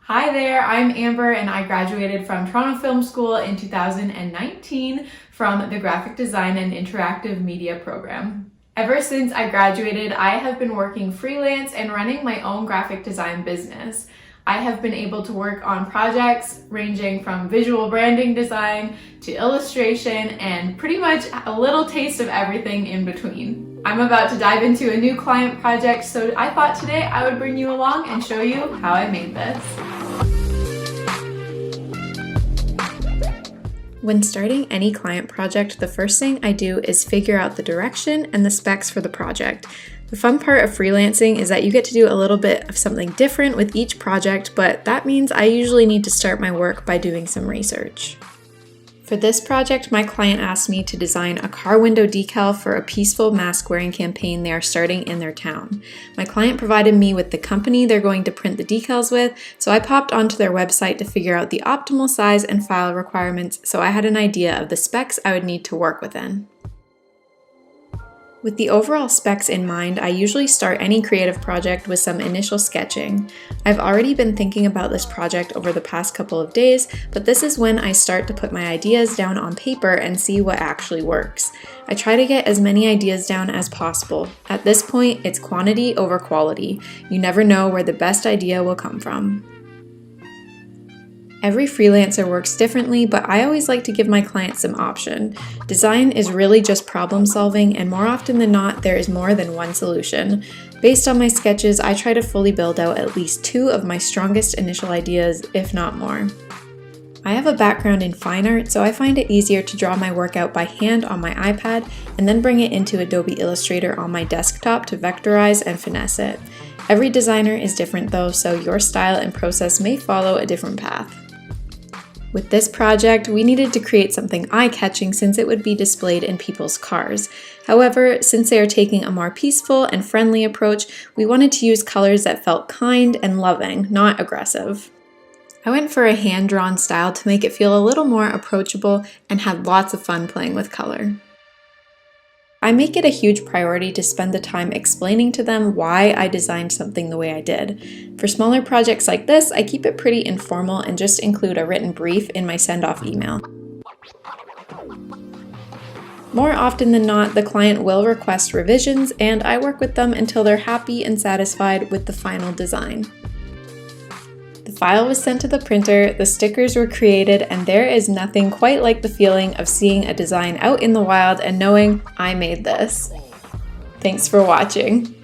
Hi there, I'm Amber and I graduated from Toronto Film School in 2019 from the Graphic Design and Interactive Media program. Ever since I graduated, I have been working freelance and running my own graphic design business. I have been able to work on projects ranging from visual branding design to illustration and pretty much a little taste of everything in between. I'm about to dive into a new client project, so I thought today I would bring you along and show you how I made this. When starting any client project, the first thing I do is figure out the direction and the specs for the project. The fun part of freelancing is that you get to do a little bit of something different with each project, but that means I usually need to start my work by doing some research. For this project, my client asked me to design a car window decal for a peaceful mask wearing campaign they are starting in their town. My client provided me with the company they're going to print the decals with, so I popped onto their website to figure out the optimal size and file requirements so I had an idea of the specs I would need to work within. With the overall specs in mind, I usually start any creative project with some initial sketching. I've already been thinking about this project over the past couple of days, but this is when I start to put my ideas down on paper and see what actually works. I try to get as many ideas down as possible. At this point, it's quantity over quality. You never know where the best idea will come from. Every freelancer works differently, but I always like to give my clients some option. Design is really just problem solving, and more often than not, there is more than one solution. Based on my sketches, I try to fully build out at least 2 of my strongest initial ideas, if not more. I have a background in fine art, so I find it easier to draw my work out by hand on my iPad and then bring it into Adobe Illustrator on my desktop to vectorize and finesse it. Every designer is different though, so your style and process may follow a different path. With this project, we needed to create something eye-catching since it would be displayed in people's cars. However, since they are taking a more peaceful and friendly approach, we wanted to use colors that felt kind and loving, not aggressive. I went for a hand-drawn style to make it feel a little more approachable and had lots of fun playing with color. I make it a huge priority to spend the time explaining to them why I designed something the way I did. For smaller projects like this, I keep it pretty informal and just include a written brief in my send-off email. More often than not, the client will request revisions, and I work with them until they're happy and satisfied with the final design. The file was sent to the printer, the stickers were created, and there is nothing quite like the feeling of seeing a design out in the wild and knowing I made this. Thanks for watching.